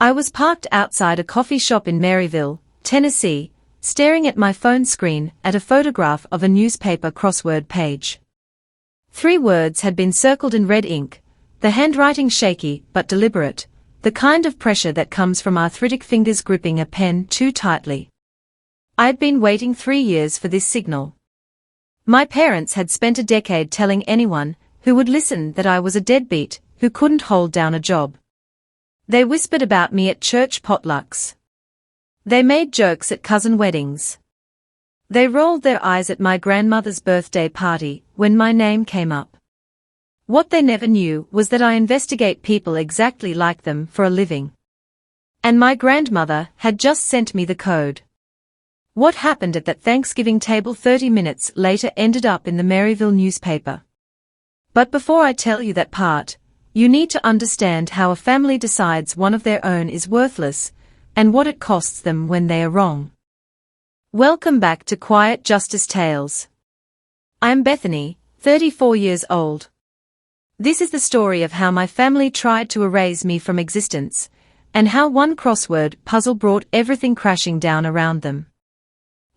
I was parked outside a coffee shop in Maryville, Tennessee, staring at my phone screen at a photograph of a newspaper crossword page. 3 words had been circled in red ink, the handwriting shaky but deliberate, the kind of pressure that comes from arthritic fingers gripping a pen too tightly. I'd been waiting 3 years for this signal. My parents had spent a decade telling anyone who would listen that I was a deadbeat who couldn't hold down a job. They whispered about me at church potlucks. They made jokes at cousin weddings. They rolled their eyes at my grandmother's birthday party when my name came up. What they never knew was that I investigate people exactly like them for a living. And my grandmother had just sent me the code. What happened at that Thanksgiving table 30 minutes later ended up in the Maryville newspaper. But before I tell you that part, you need to understand how a family decides one of their own is worthless, and what it costs them when they are wrong. Welcome back to Quiet Justice Tales. I'm Bethany, 34 years old. This is the story of how my family tried to erase me from existence, and how one crossword puzzle brought everything crashing down around them.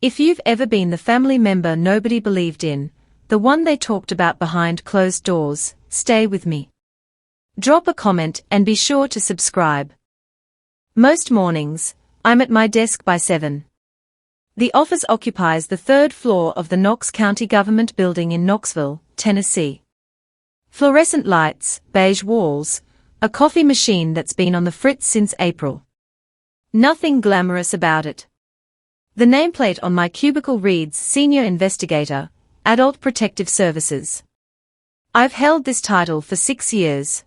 If you've ever been the family member nobody believed in, the one they talked about behind closed doors, stay with me. Drop a comment and be sure to subscribe. Most mornings, I'm at my desk by 7. The office occupies the 3rd floor of the Knox County Government Building in Knoxville, Tennessee. Fluorescent lights, beige walls, a coffee machine that's been on the fritz since April. Nothing glamorous about it. The nameplate on my cubicle reads Senior Investigator, Adult Protective Services. I've held this title for 6 years.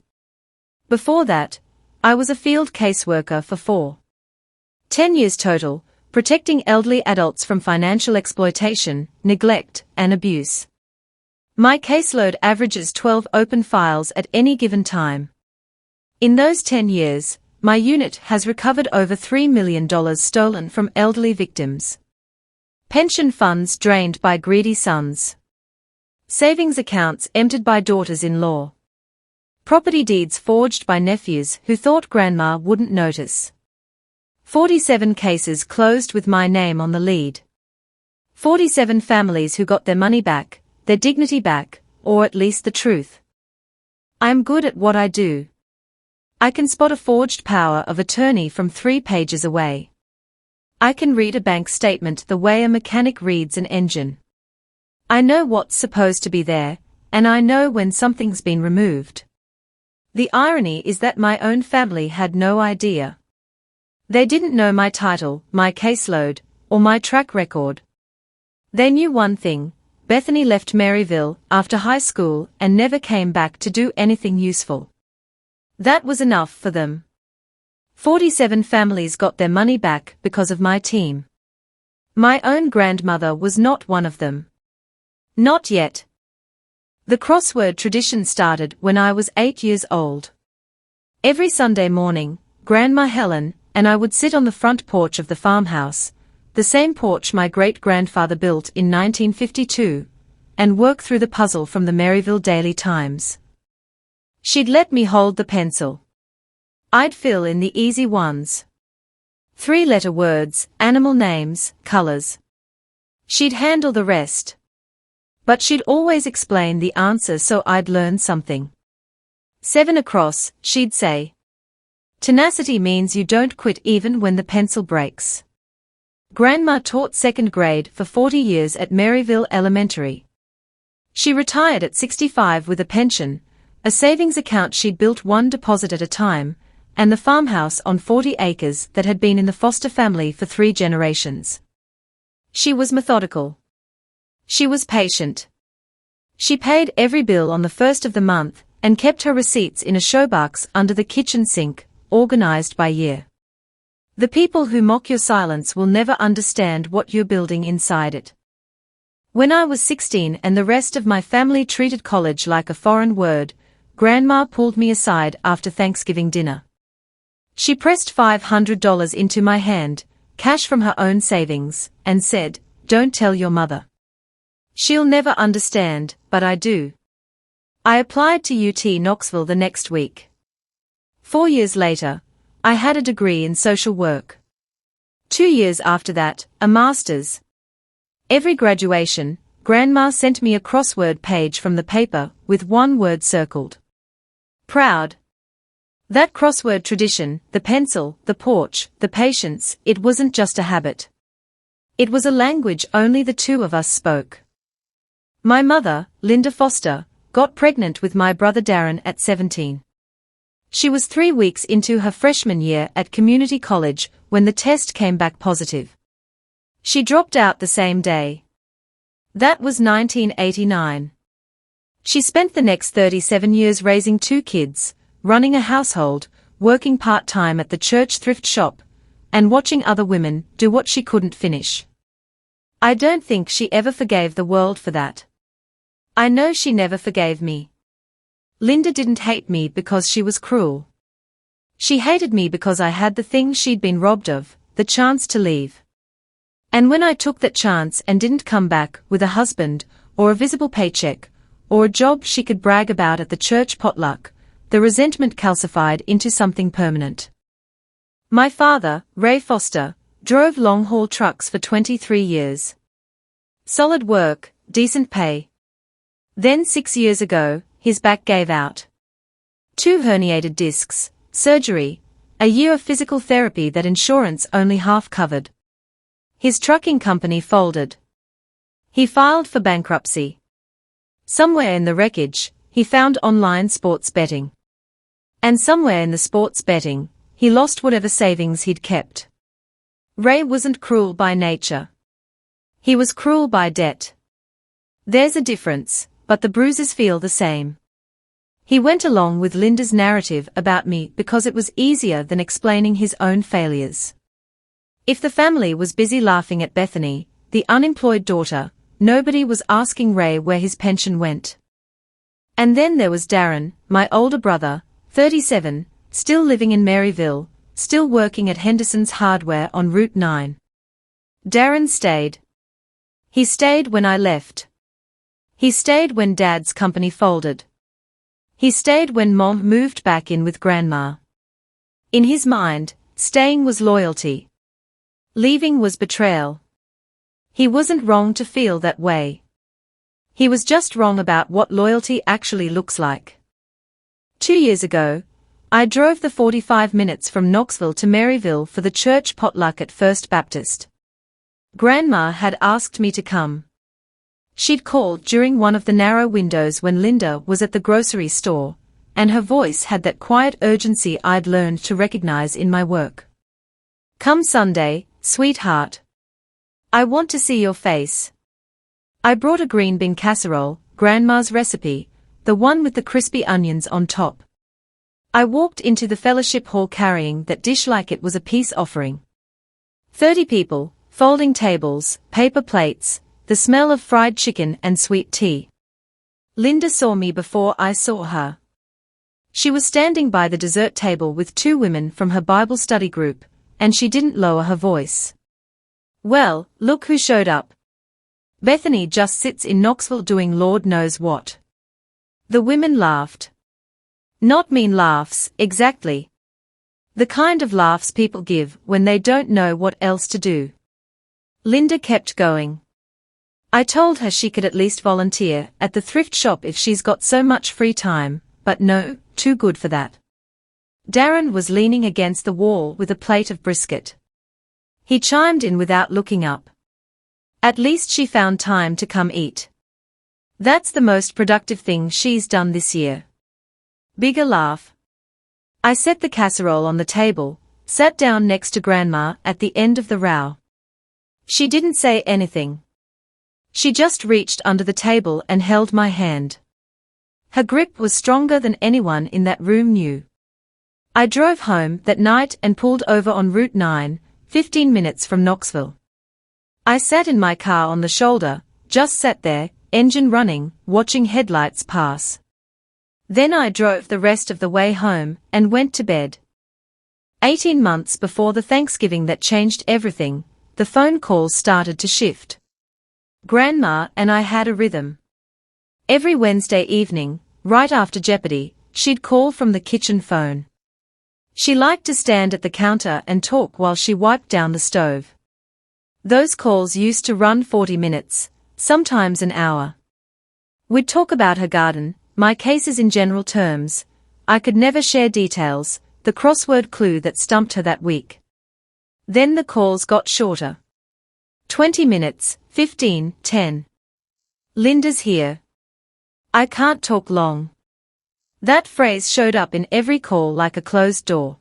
Before that, I was a field caseworker for 10 years total, protecting elderly adults from financial exploitation, neglect, and abuse. My caseload averages 12 open files at any given time. In those 10 years, my unit has recovered over $3 million stolen from elderly victims. Pension funds drained by greedy sons. Savings accounts emptied by daughters-in-law. Property deeds forged by nephews who thought grandma wouldn't notice. 47 cases closed with my name on the lead. 47 families who got their money back, their dignity back, or at least the truth. I'm good at what I do. I can spot a forged power of attorney from 3 pages away. I can read a bank statement the way a mechanic reads an engine. I know what's supposed to be there, and I know when something's been removed. The irony is that my own family had no idea. They didn't know my title, my caseload, or my track record. They knew one thing: Bethany left Maryville after high school and never came back to do anything useful. That was enough for them. 47 families got their money back because of my team. My own grandmother was not one of them. Not yet. The crossword tradition started when I was 8 years old. Every Sunday morning, Grandma Helen and I would sit on the front porch of the farmhouse, the same porch my great-grandfather built in 1952, and work through the puzzle from the Maryville Daily Times. She'd let me hold the pencil. I'd fill in the easy ones. 3-letter words, animal names, colors. She'd handle the rest. But she'd always explain the answer so I'd learn something. 7 across, she'd say. Tenacity means you don't quit even when the pencil breaks. Grandma taught 2nd grade for 40 years at Maryville Elementary. She retired at 65 with a pension, a savings account she'd built one deposit at a time, and the farmhouse on 40 acres that had been in the foster family for 3 generations. She was methodical. She was patient. She paid every bill on the 1st of the month and kept her receipts in a showbox under the kitchen sink, organized by year. The people who mock your silence will never understand what you're building inside it. When I was 16 and the rest of my family treated college like a foreign word, Grandma pulled me aside after Thanksgiving dinner. She pressed $500 into my hand, cash from her own savings, and said, "Don't tell your mother. She'll never understand, but I do." I applied to UT Knoxville the next week. 4 years later, I had a degree in social work. 2 years after that, a master's. Every graduation, Grandma sent me a crossword page from the paper with one word circled. Proud. That crossword tradition, the pencil, the porch, the patience, it wasn't just a habit. It was a language only the two of us spoke. My mother, Linda Foster, got pregnant with my brother Darren at 17. She was 3 weeks into her freshman year at community college when the test came back positive. She dropped out the same day. That was 1989. She spent the next 37 years raising 2 kids, running a household, working part-time at the church thrift shop, and watching other women do what she couldn't finish. I don't think she ever forgave the world for that. I know she never forgave me. Linda didn't hate me because she was cruel. She hated me because I had the thing she'd been robbed of, the chance to leave. And when I took that chance and didn't come back with a husband, or a visible paycheck, or a job she could brag about at the church potluck, the resentment calcified into something permanent. My father, Ray Foster, drove long-haul trucks for 23 years. Solid work, decent pay. Then 6 years ago, his back gave out. 2 herniated discs, surgery, a year of physical therapy that insurance only half covered. His trucking company folded. He filed for bankruptcy. Somewhere in the wreckage, he found online sports betting. And somewhere in the sports betting, he lost whatever savings he'd kept. Ray wasn't cruel by nature. He was cruel by debt. There's a difference, but the bruises feel the same. He went along with Linda's narrative about me because it was easier than explaining his own failures. If the family was busy laughing at Bethany, the unemployed daughter, nobody was asking Ray where his pension went. And then there was Darren, my older brother, 37, still living in Maryville, still working at Henderson's Hardware on Route 9. Darren stayed. He stayed when I left. He stayed when Dad's company folded. He stayed when Mom moved back in with Grandma. In his mind, staying was loyalty. Leaving was betrayal. He wasn't wrong to feel that way. He was just wrong about what loyalty actually looks like. 2 years ago, I drove the 45 minutes from Knoxville to Maryville for the church potluck at First Baptist. Grandma had asked me to come. She'd called during one of the narrow windows when Linda was at the grocery store, and her voice had that quiet urgency I'd learned to recognize in my work. Come Sunday, sweetheart. I want to see your face. I brought a green bean casserole, Grandma's recipe, the one with the crispy onions on top. I walked into the fellowship hall carrying that dish like it was a peace offering. 30 people, folding tables, paper plates, the smell of fried chicken and sweet tea. Linda saw me before I saw her. She was standing by the dessert table with 2 women from her Bible study group, and she didn't lower her voice. Well, look who showed up. Bethany just sits in Knoxville doing Lord knows what. The women laughed. Not mean laughs, exactly. The kind of laughs people give when they don't know what else to do. Linda kept going. I told her she could at least volunteer at the thrift shop if she's got so much free time, but no, too good for that. Darren was leaning against the wall with a plate of brisket. He chimed in without looking up. At least she found time to come eat. That's the most productive thing she's done this year. Bigger laugh. I set the casserole on the table, sat down next to Grandma at the end of the row. She didn't say anything. She just reached under the table and held my hand. Her grip was stronger than anyone in that room knew. I drove home that night and pulled over on Route 9, 15 minutes from Knoxville. I sat in my car on the shoulder, just sat there, engine running, watching headlights pass. Then I drove the rest of the way home and went to bed. 18 months before the Thanksgiving that changed everything, the phone calls started to shift. Grandma and I had a rhythm. Every Wednesday evening, right after Jeopardy, she'd call from the kitchen phone. She liked to stand at the counter and talk while she wiped down the stove. Those calls used to run 40 minutes, sometimes an hour. We'd talk about her garden, my cases in general terms. I could never share details, the crossword clue that stumped her that week. Then the calls got shorter. 20 minutes, 15, 10. Linda's here. I can't talk long. That phrase showed up in every call like a closed door.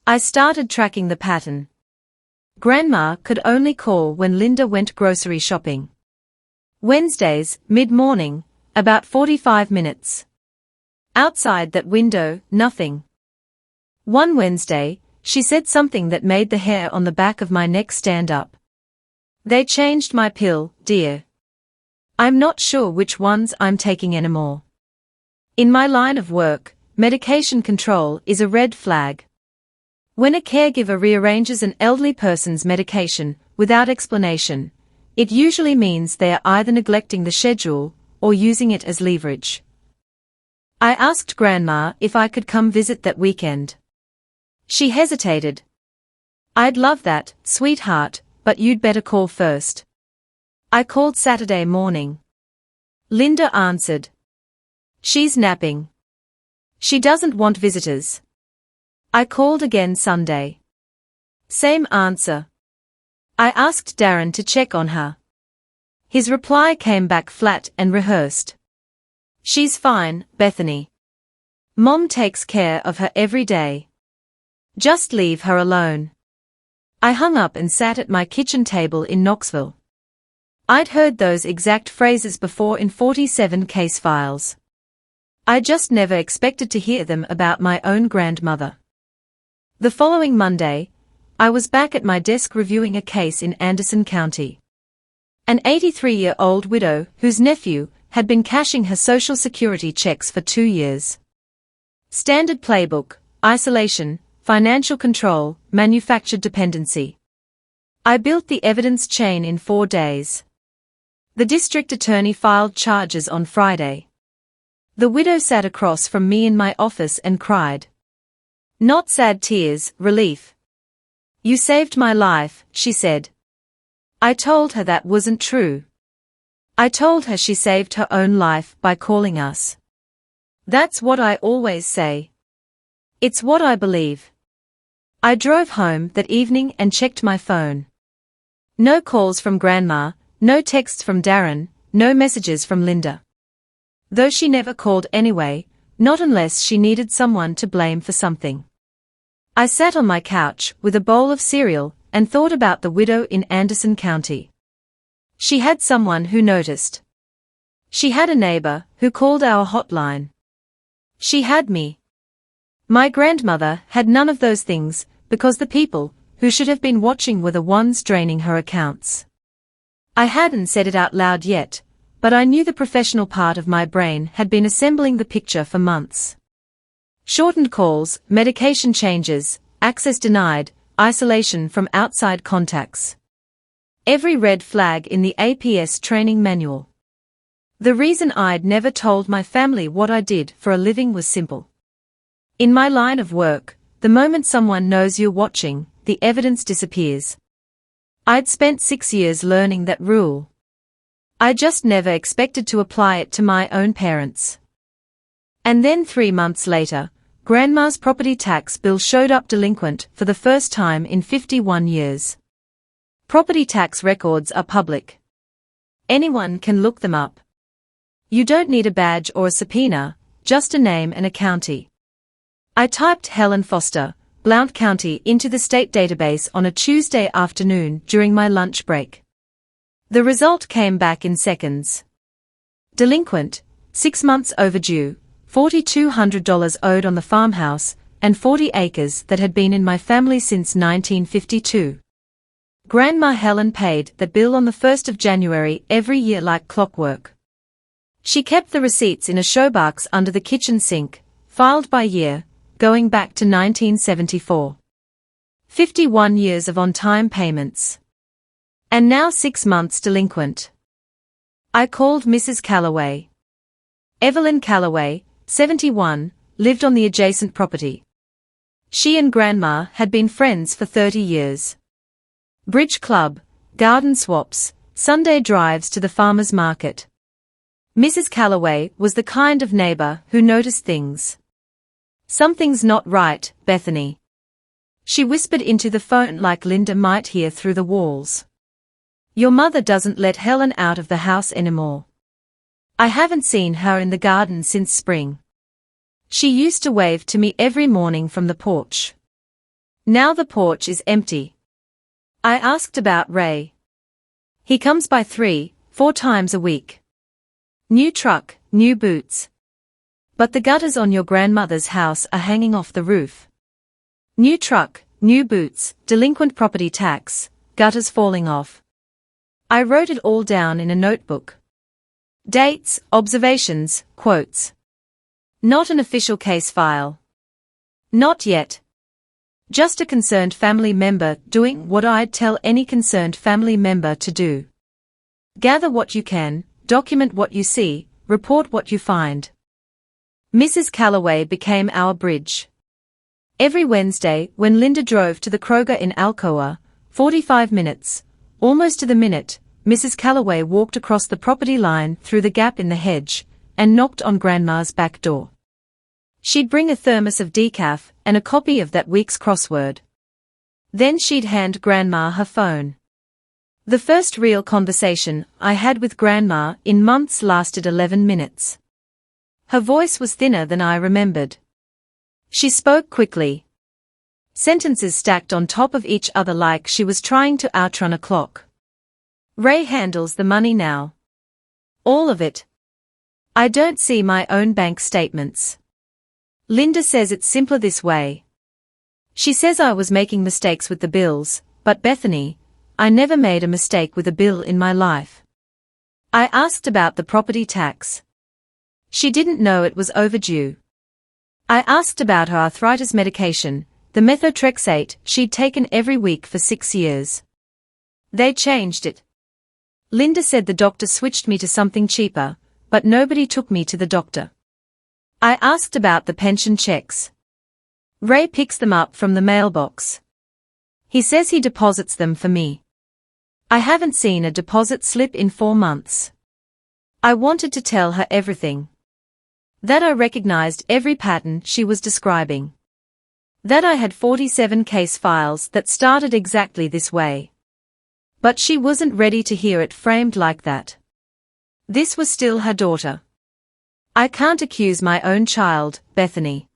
I started tracking the pattern. Grandma could only call when Linda went grocery shopping. Wednesdays, mid-morning, about 45 minutes. Outside that window, nothing. One Wednesday, she said something that made the hair on the back of my neck stand up. They changed my pill, dear. I'm not sure which ones I'm taking anymore. In my line of work, medication control is a red flag. When a caregiver rearranges an elderly person's medication without explanation, it usually means they are either neglecting the schedule or using it as leverage. I asked Grandma if I could come visit that weekend. She hesitated. I'd love that, sweetheart, but you'd better call first. I called Saturday morning. Linda answered. She's napping. She doesn't want visitors. I called again Sunday. Same answer. I asked Darren to check on her. His reply came back flat and rehearsed. She's fine, Bethany. Mom takes care of her every day. Just leave her alone. I hung up and sat at my kitchen table in Knoxville. I'd heard those exact phrases before in 47 case files. I just never expected to hear them about my own grandmother. The following Monday, I was back at my desk reviewing a case in Anderson County. An 83-year-old widow whose nephew had been cashing her Social Security checks for 2 years. Standard playbook: isolation, financial control, manufactured dependency. I built the evidence chain in 4 days. The district attorney filed charges on Friday. The widow sat across from me in my office and cried. Not sad tears, relief. You saved my life, she said. I told her that wasn't true. I told her she saved her own life by calling us. That's what I always say. It's what I believe. I drove home that evening and checked my phone. No calls from Grandma, no texts from Darren, no messages from Linda. Though she never called anyway, not unless she needed someone to blame for something. I sat on my couch with a bowl of cereal and thought about the widow in Anderson County. She had someone who noticed. She had a neighbor who called our hotline. She had me. My grandmother had none of those things, because the people who should have been watching were the ones draining her accounts. I hadn't said it out loud yet, but I knew the professional part of my brain had been assembling the picture for months. Shortened calls, medication changes, access denied, isolation from outside contacts. Every red flag in the APS training manual. The reason I'd never told my family what I did for a living was simple. In my line of work, the moment someone knows you're watching, the evidence disappears. I'd spent 6 years learning that rule. I just never expected to apply it to my own parents. And then 3 months later, Grandma's property tax bill showed up delinquent for the first time in 51 years. Property tax records are public. Anyone can look them up. You don't need a badge or a subpoena, just a name and a county. I typed Helen Foster, Blount County into the state database on a Tuesday afternoon during my lunch break. The result came back in seconds. Delinquent, 6 months overdue, $4,200 owed on the farmhouse, and 40 acres that had been in my family since 1952. Grandma Helen paid that bill on the 1st of January every year like clockwork. She kept the receipts in a showbox under the kitchen sink, filed by year, going back to 1974. 51 years of on-time payments. And now 6 months delinquent. I called Mrs. Calloway. Evelyn Calloway, 71, lived on the adjacent property. She and Grandma had been friends for 30 years. Bridge club, garden swaps, Sunday drives to the farmer's market. Mrs. Calloway was the kind of neighbor who noticed things. "Something's not right, Bethany," she whispered into the phone like Linda might hear through the walls. "Your mother doesn't let Helen out of the house anymore. I haven't seen her in the garden since spring. She used to wave to me every morning from the porch. Now the porch is empty." I asked about Ray. "He comes by 3-4 times a week. New truck, new boots. But the gutters on your grandmother's house are hanging off the roof. New truck, new boots, delinquent property tax, gutters falling off." I wrote it all down in a notebook. Dates, observations, quotes. Not an official case file. Not yet. Just a concerned family member doing what I'd tell any concerned family member to do. Gather what you can, document what you see, report what you find. Mrs. Calloway became our bridge. Every Wednesday, when Linda drove to the Kroger in Alcoa, 45 minutes, almost to the minute, Mrs. Calloway walked across the property line through the gap in the hedge, and knocked on Grandma's back door. She'd bring a thermos of decaf and a copy of that week's crossword. Then she'd hand Grandma her phone. The first real conversation I had with Grandma in months lasted 11 minutes. Her voice was thinner than I remembered. She spoke quickly. Sentences stacked on top of each other like she was trying to outrun a clock. "Ray handles the money now. All of it. I don't see my own bank statements. Linda says it's simpler this way. She says I was making mistakes with the bills, but Bethany, I never made a mistake with a bill in my life." I asked about the property tax. She didn't know it was overdue. I asked about her arthritis medication, the methotrexate she'd taken every week for 6 years. They changed it. Linda said the doctor switched me to something cheaper, but nobody took me to the doctor. I asked about the pension checks. Ray picks them up from the mailbox. He says he deposits them for me. I haven't seen a deposit slip in 4 months. I wanted to tell her everything. That I recognized every pattern she was describing. That I had 47 case files that started exactly this way. But she wasn't ready to hear it framed like that. This was still her daughter. "I can't accuse my own child, Bethany.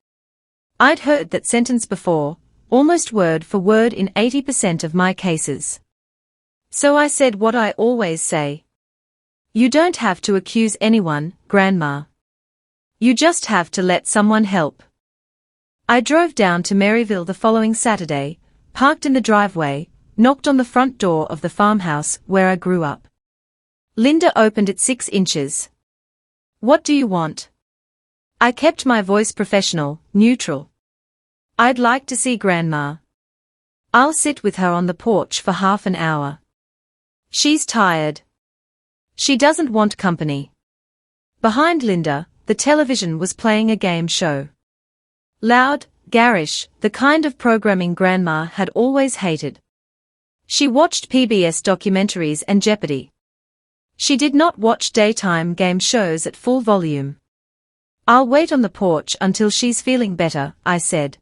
I'd heard that sentence before, almost word for word in 80% of my cases. So I said what I always say. You don't have to accuse anyone, Grandma. You just have to let someone help." I drove down to Maryville the following Saturday, parked in the driveway, knocked on the front door of the farmhouse where I grew up. Linda opened it 6 inches. "What do you want?" I kept my voice professional, neutral. "I'd like to see Grandma. I'll sit with her on the porch for half an hour. She's tired. She doesn't want company." Behind Linda, the television was playing a game show. Loud, garish, the kind of programming Grandma had always hated. She watched PBS documentaries and Jeopardy. She did not watch daytime game shows at full volume. "I'll wait on the porch until she's feeling better," I said.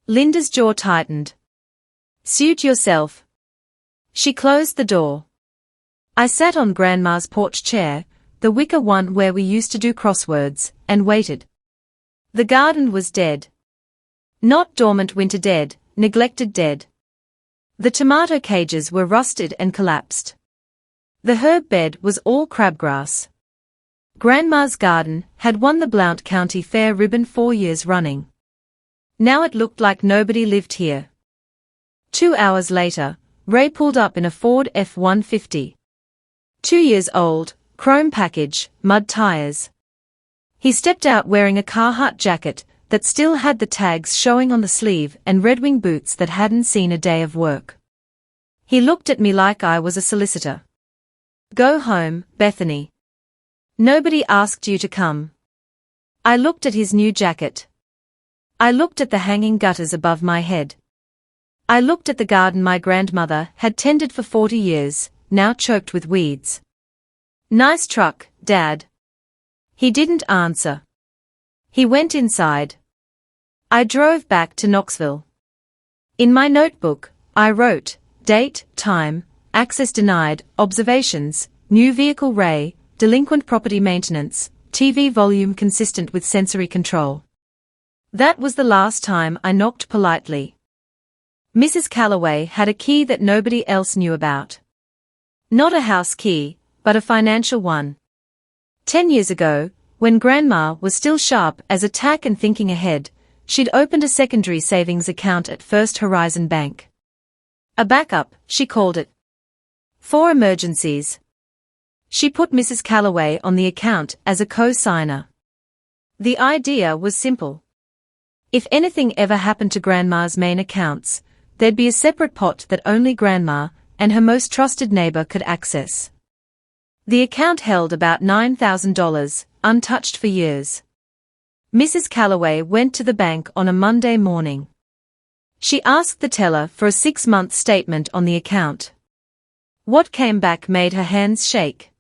Linda's jaw tightened. "Suit yourself." She closed the door. I sat on Grandma's porch chair, the wicker one where we used to do crosswords, and waited. The garden was dead. Not dormant winter dead, neglected dead. The tomato cages were rusted and collapsed. The herb bed was all crabgrass. Grandma's garden had won the Blount County Fair ribbon 4 years running. Now it looked like nobody lived here. 2 hours later, Ray pulled up in a Ford F-150. 2 years old, chrome package, mud tires. He stepped out wearing a Carhartt jacket that still had the tags showing on the sleeve and Red Wing boots that hadn't seen a day of work. He looked at me like I was a solicitor. "Go home, Bethany. Nobody asked you to come." I looked at his new jacket. I looked at the hanging gutters above my head. I looked at the garden my grandmother had tended for 40 years, now choked with weeds. "Nice truck, Dad." He didn't answer. He went inside. I drove back to Knoxville. In my notebook, I wrote, date, time, access denied, observations, new vehicle ray, delinquent property maintenance, TV volume consistent with sensory control. That was the last time I knocked politely. Mrs. Calloway had a key that nobody else knew about. Not a house key, but a financial one. 10 years ago, when Grandma was still sharp as a tack and thinking ahead, she'd opened a secondary savings account at First Horizon Bank. A backup, she called it. For emergencies. She put Mrs. Calloway on the account as a co-signer. The idea was simple. If anything ever happened to Grandma's main accounts, there'd be a separate pot that only Grandma and her most trusted neighbor could access. The account held about $9,000, untouched for years. Mrs. Calloway went to the bank on a Monday morning. She asked the teller for a 6-month statement on the account. What came back made her hands shake.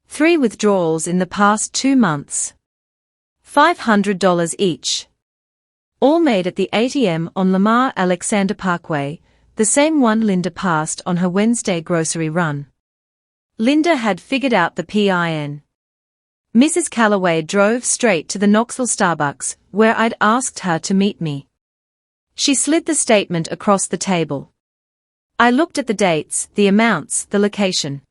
3 withdrawals in the past 2 months. $500 each. All made at the ATM on Lamar Alexander Parkway, the same one Linda passed on her Wednesday grocery run. Linda had figured out the PIN. Mrs. Calloway drove straight to the Knoxville Starbucks, where I'd asked her to meet me. She slid the statement across the table. I looked at the dates, the amounts, the location.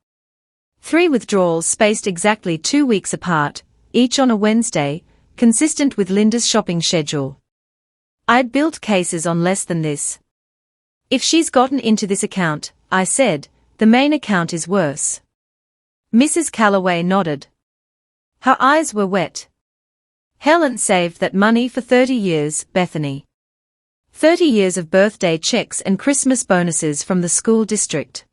3 withdrawals spaced exactly 2 weeks apart, each on a Wednesday, consistent with Linda's shopping schedule. I'd built cases on less than this. If she's gotten into this account, I said, the main account is worse. Mrs. Calloway nodded. Her eyes were wet. Helen saved that money for 30 years, Bethany. 30 years of birthday checks and Christmas bonuses from the school district.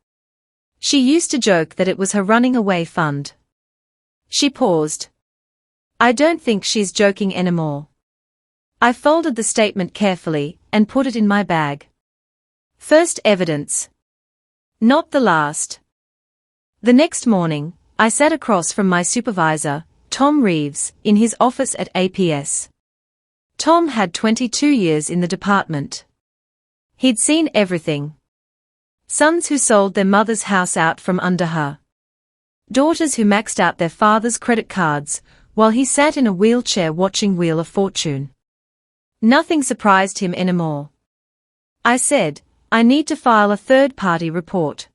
She used to joke that it was her running away fund. She paused. I don't think she's joking anymore. I folded the statement carefully and put it in my bag. First evidence. Not the last. The next morning, I sat across from my supervisor, Tom Reeves, in his office at APS. Tom had 22 years in the department. He'd seen everything. Sons who sold their mother's house out from under her. Daughters who maxed out their father's credit cards, while he sat in a wheelchair watching Wheel of Fortune. Nothing surprised him anymore. I said, I need to file a third-party report.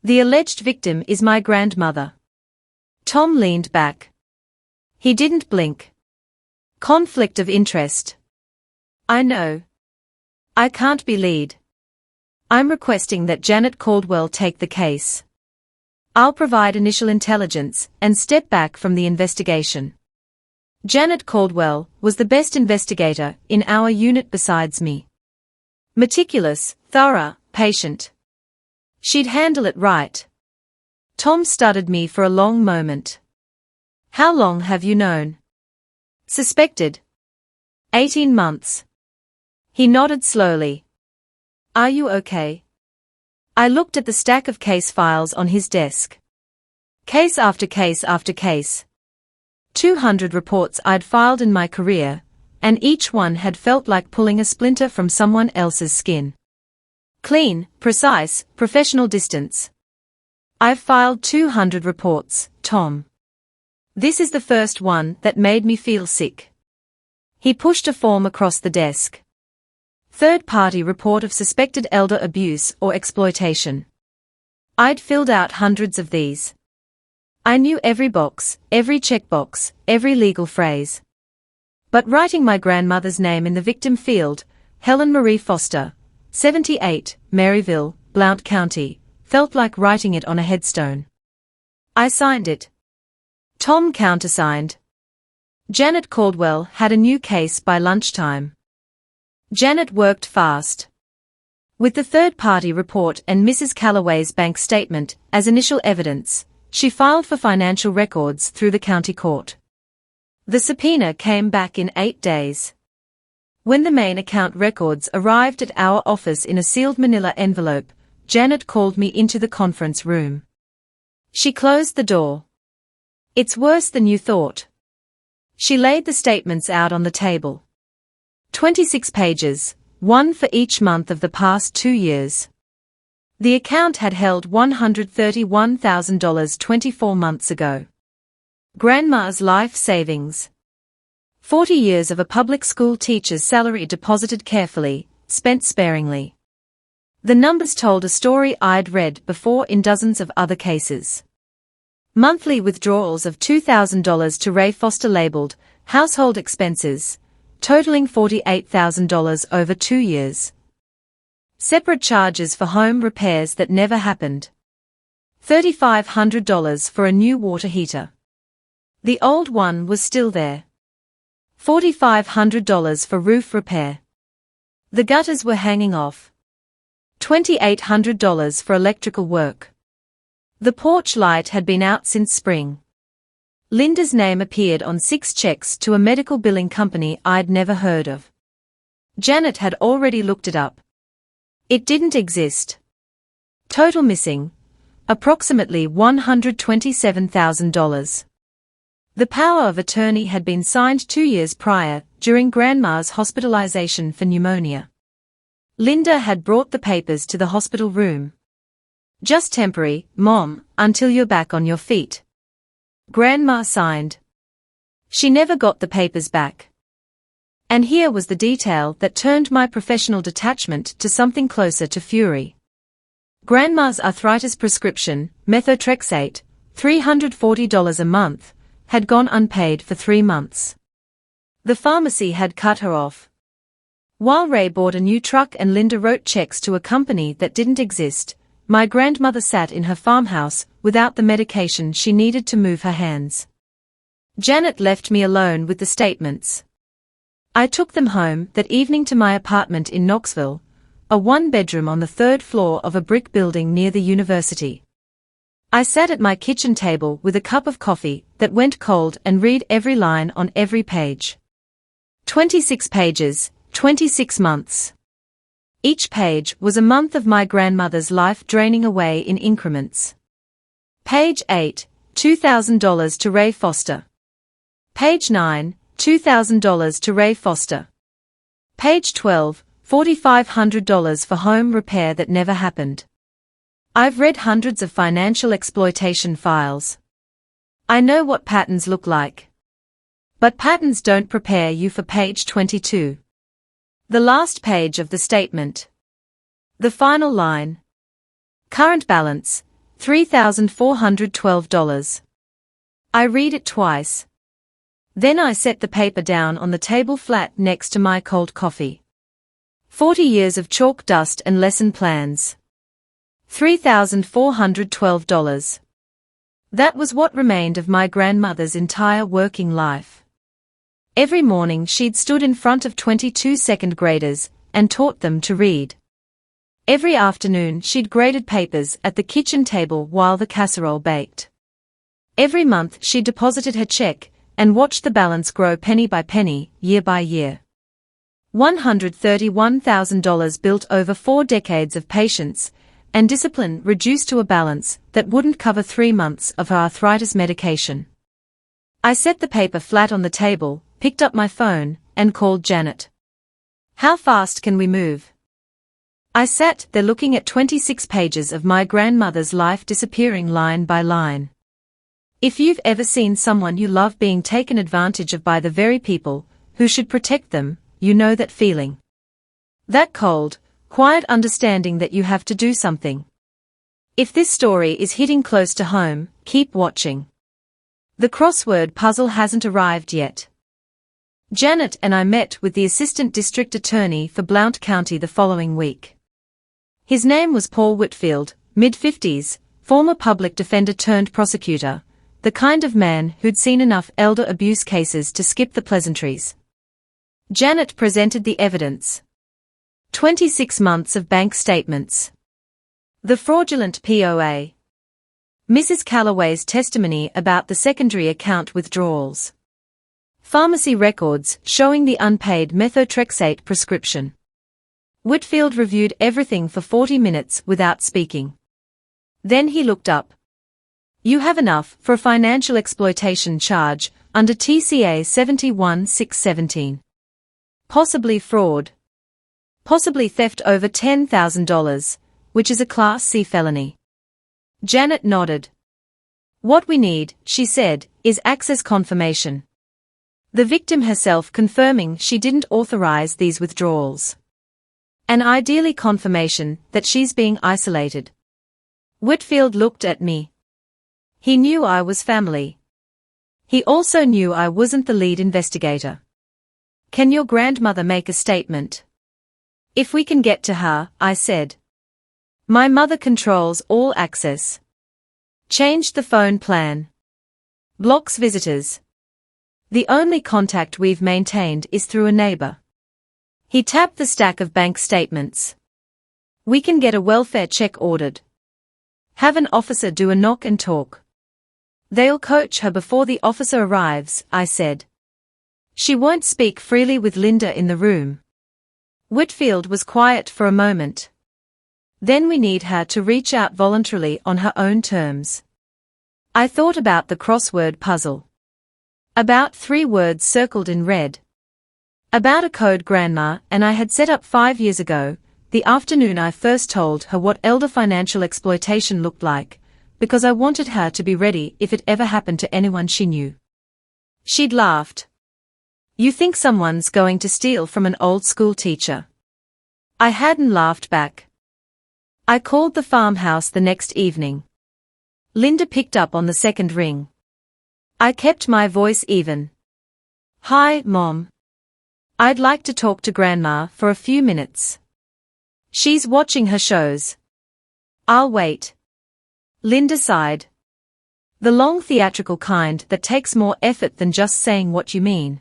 The alleged victim is my grandmother. Tom leaned back. He didn't blink. Conflict of interest. I know. I can't be lead. I'm requesting that Janet Caldwell take the case. I'll provide initial intelligence and step back from the investigation. Janet Caldwell was the best investigator in our unit besides me. Meticulous, thorough, patient. She'd handle it right. Tom studied me for a long moment. How long have you known? Suspected. 18 months. He nodded slowly. Are you okay? I looked at the stack of case files on his desk. Case after case after case. 200 reports I'd filed in my career, and each one had felt like pulling a splinter from someone else's skin. Clean, precise, professional distance. I've filed 200 reports, Tom. This is the first one that made me feel sick. He pushed a form across the desk. Third-party report of suspected elder abuse or exploitation. I'd filled out hundreds of these. I knew every box, every checkbox, every legal phrase. But writing my grandmother's name in the victim field, Helen Marie Foster, 78, Maryville, Blount County, felt like writing it on a headstone. I signed it. Tom countersigned. Janet Caldwell had a new case by lunchtime. Janet worked fast. With the third-party report and Mrs. Calloway's bank statement as initial evidence, she filed for financial records through the county court. The subpoena came back in 8 days. When the main account records arrived at our office in a sealed manila envelope, Janet called me into the conference room. She closed the door. "It's worse than you thought." She laid the statements out on the table. 26 pages, one for each month of the past 2 years. The account had held $131,000 24 months ago. Grandma's life savings. 40 years of a public school teacher's salary deposited carefully, spent sparingly. The numbers told a story I'd read before in dozens of other cases. Monthly withdrawals of $2,000 to Ray Foster labeled household expenses, totaling $48,000 over 2 years. Separate charges for home repairs that never happened. $3,500 for a new water heater. The old one was still there. $4,500 for roof repair. The gutters were hanging off. $2,800 for electrical work. The porch light had been out since spring. Linda's name appeared on 6 checks to a medical billing company I'd never heard of. Janet had already looked it up. It didn't exist. Total missing, approximately $127,000. The power of attorney had been signed 2 years prior, during Grandma's hospitalization for pneumonia. Linda had brought the papers to the hospital room. "Just temporary, Mom, until you're back on your feet." Grandma signed. She never got the papers back. And here was the detail that turned my professional detachment to something closer to fury. Grandma's arthritis prescription, methotrexate, $340 a month, had gone unpaid for 3 months. The pharmacy had cut her off. While Ray bought a new truck and Linda wrote checks to a company that didn't exist, my grandmother sat in her farmhouse without the medication she needed to move her hands. Janet left me alone with the statements. I took them home that evening to my apartment in Knoxville, a 1-bedroom on the 3rd floor of a brick building near the university. I sat at my kitchen table with a cup of coffee that went cold and read every line on every page. 26 pages, 26 months. Each page was a month of my grandmother's life draining away in increments. Page 8, $2,000 to Ray Foster. Page 9, $2,000 to Ray Foster. Page 12, $4,500 for home repair that never happened. I've read hundreds of financial exploitation files. I know what patterns look like. But patterns don't prepare you for page 22. The last page of the statement. The final line. Current balance, $3,412. I read it twice. Then I set the paper down on the table flat next to my cold coffee. 40 years of chalk dust and lesson plans. $3,412. That was what remained of my grandmother's entire working life. Every morning she'd stood in front of 22 second graders and taught them to read. Every afternoon she'd graded papers at the kitchen table while the casserole baked. Every month she deposited her check and watched the balance grow penny by penny, year by year. $131,000 built over 4 decades of patience and discipline reduced to a balance that wouldn't cover 3 months of her arthritis medication. I set the paper flat on the table, picked up my phone, and called Janet. "How fast can we move?" I sat there looking at 26 pages of my grandmother's life disappearing line by line. If you've ever seen someone you love being taken advantage of by the very people who should protect them, you know that feeling. That cold, quiet understanding that you have to do something. If this story is hitting close to home, keep watching. The crossword puzzle hasn't arrived yet. Janet and I met with the Assistant District Attorney for Blount County the following week. His name was Paul Whitfield, mid-50s, former public defender turned prosecutor, the kind of man who'd seen enough elder abuse cases to skip the pleasantries. Janet presented the evidence. 26 months of bank statements. The fraudulent POA. Mrs. Calloway's testimony about the secondary account withdrawals. Pharmacy records showing the unpaid methotrexate prescription. Whitfield reviewed everything for 40 minutes without speaking. Then he looked up. You have enough for a financial exploitation charge under TCA 71-617. Possibly fraud. Possibly theft over $10,000, which is a Class C felony. Janet nodded. What we need, she said, is access confirmation. The victim herself confirming she didn't authorize these withdrawals. And ideally confirmation that she's being isolated. Whitfield looked at me. He knew I was family. He also knew I wasn't the lead investigator. Can your grandmother make a statement? If we can get to her, I said. My mother controls all access. Changed the phone plan. Blocks visitors. The only contact we've maintained is through a neighbor. He tapped the stack of bank statements. We can get a welfare check ordered. Have an officer do a knock and talk. They'll coach her before the officer arrives, I said. She won't speak freely with Linda in the room. Whitfield was quiet for a moment. Then we need her to reach out voluntarily on her own terms. I thought about the crossword puzzle. About 3 words circled in red. About a code Grandma and I had set up 5 years ago, the afternoon I first told her what elder financial exploitation looked like, because I wanted her to be ready if it ever happened to anyone she knew. She'd laughed. You think someone's going to steal from an old school teacher? I hadn't laughed back. I called the farmhouse the next evening. Linda picked up on the second ring. I kept my voice even. Hi, Mom. I'd like to talk to Grandma for a few minutes. She's watching her shows. I'll wait. Linda sighed. The long theatrical kind that takes more effort than just saying what you mean.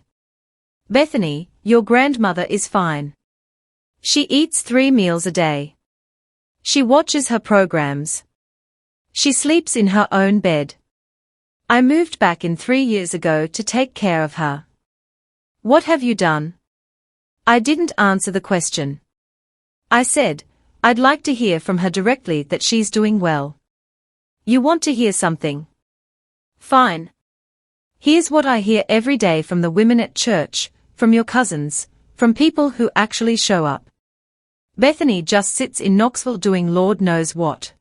Bethany, your grandmother is fine. She eats 3 meals a day. She watches her programs. She sleeps in her own bed. I moved back in 3 years ago to take care of her. What have you done? I didn't answer the question. I said, I'd like to hear from her directly that she's doing well. You want to hear something? Fine. Here's what I hear every day from the women at church, from your cousins, from people who actually show up. Bethany just sits in Knoxville doing Lord knows what.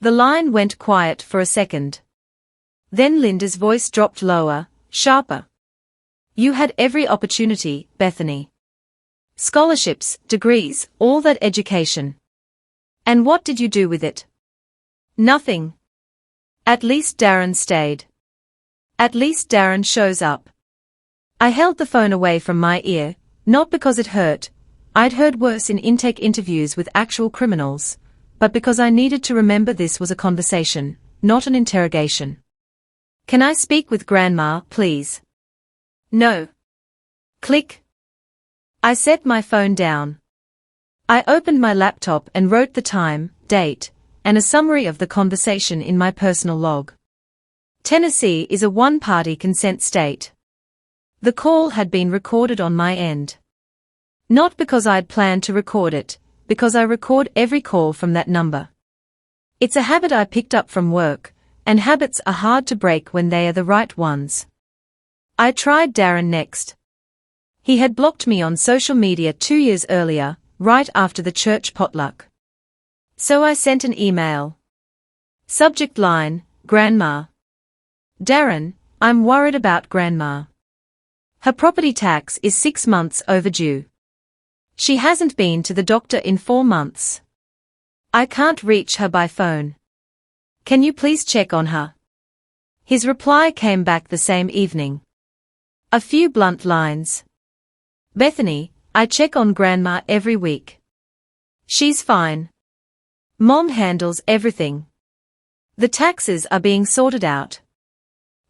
The line went quiet for a second. Then Linda's voice dropped lower, sharper. You had every opportunity, Bethany. Scholarships, degrees, all that education. And what did you do with it? Nothing. At least Darren stayed. At least Darren shows up. I held the phone away from my ear, not because it hurt. I'd heard worse in intake interviews with actual criminals, but because I needed to remember this was a conversation, not an interrogation. Can I speak with Grandma, please? No. Click. I set my phone down. I opened my laptop and wrote the time, date, and a summary of the conversation in my personal log. Tennessee is a one-party consent state. The call had been recorded on my end. Not because I'd planned to record it, because I record every call from that number. It's a habit I picked up from work, and habits are hard to break when they are the right ones. I tried Darren next. He had blocked me on social media 2 years earlier, right after the church potluck. So I sent an email. Subject line, Grandma. Darren, I'm worried about Grandma. Her property tax is 6 months overdue. She hasn't been to the doctor in 4 months. I can't reach her by phone. Can you please check on her? His reply came back the same evening. A few blunt lines. Bethany, I check on Grandma every week. She's fine. Mom handles everything. The taxes are being sorted out.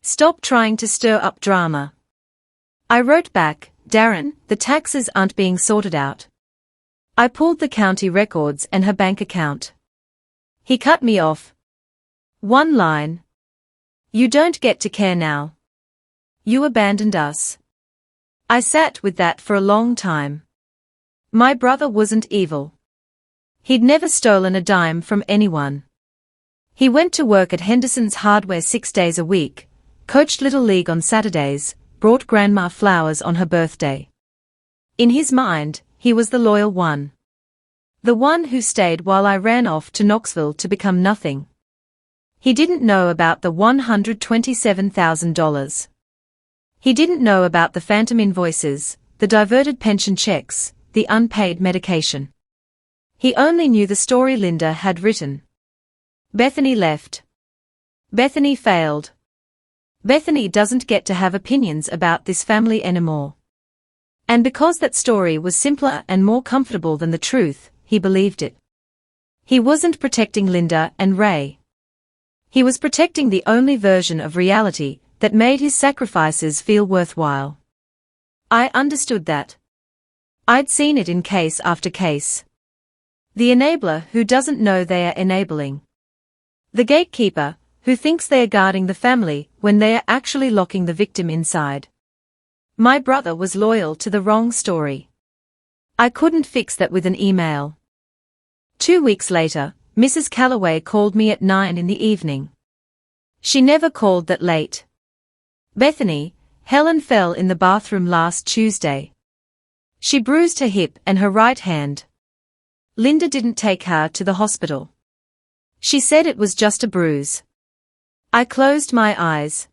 Stop trying to stir up drama. I wrote back, Darren, the taxes aren't being sorted out. I pulled the county records and her bank account. He cut me off. One line. You don't get to care now. You abandoned us. I sat with that for a long time. My brother wasn't evil. He'd never stolen a dime from anyone. He went to work at Henderson's Hardware 6 days a week, coached Little League on Saturdays, brought Grandma flowers on her birthday. In his mind, he was the loyal one. The one who stayed while I ran off to Knoxville to become nothing. He didn't know about the $127,000. He didn't know about the phantom invoices, the diverted pension checks, the unpaid medication. He only knew the story Linda had written. Bethany left. Bethany failed. Bethany doesn't get to have opinions about this family anymore. And because that story was simpler and more comfortable than the truth, he believed it. He wasn't protecting Linda and Ray. He was protecting the only version of reality that made his sacrifices feel worthwhile. I understood that. I'd seen it in case after case. The enabler who doesn't know they are enabling. The gatekeeper who thinks they are guarding the family when they are actually locking the victim inside. My brother was loyal to the wrong story. I couldn't fix that with an email. 2 weeks later, Mrs. Calloway called me at 9 in the evening. She never called that late. Bethany, Helen fell in the bathroom last Tuesday. She bruised her hip and her right hand. Linda didn't take her to the hospital. She said it was just a bruise. I closed my eyes.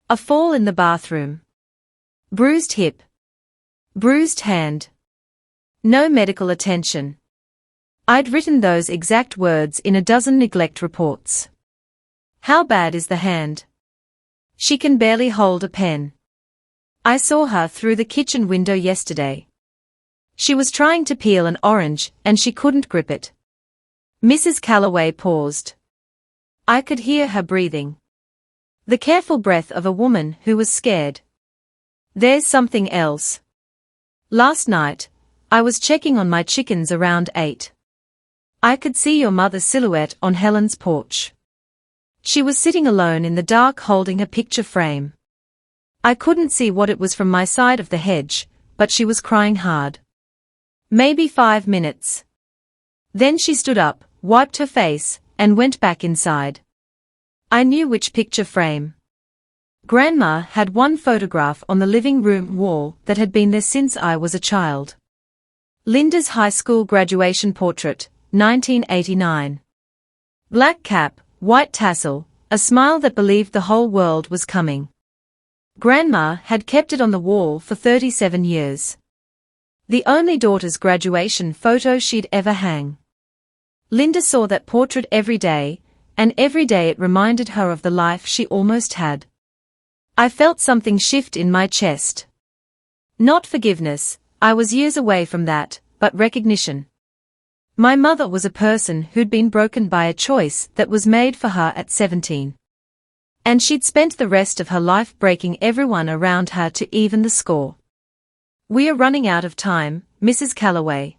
A fall in the bathroom. Bruised hip. Bruised hand. No medical attention. I'd written those exact words in a dozen neglect reports. How bad is the hand? She can barely hold a pen. I saw her through the kitchen window yesterday. She was trying to peel an orange and she couldn't grip it. Mrs. Calloway paused. I could hear her breathing. The careful breath of a woman who was scared. There's something else. Last night, I was checking on my chickens around 8. I could see your mother's silhouette on Helen's porch. She was sitting alone in the dark holding a picture frame. I couldn't see what it was from my side of the hedge, but she was crying hard. Maybe 5 minutes. Then she stood up, wiped her face, and went back inside. I knew which picture frame. Grandma had one photograph on the living room wall that had been there since I was a child. Linda's high school graduation portrait, 1989. Black cap, white tassel, a smile that believed the whole world was coming. Grandma had kept it on the wall for 37 years. The only daughter's graduation photo she'd ever hang. Linda saw that portrait every day, and every day it reminded her of the life she almost had. I felt something shift in my chest. Not forgiveness, I was years away from that, but recognition. My mother was a person who'd been broken by a choice that was made for her at 17. And she'd spent the rest of her life breaking everyone around her to even the score. We are running out of time, Mrs. Calloway.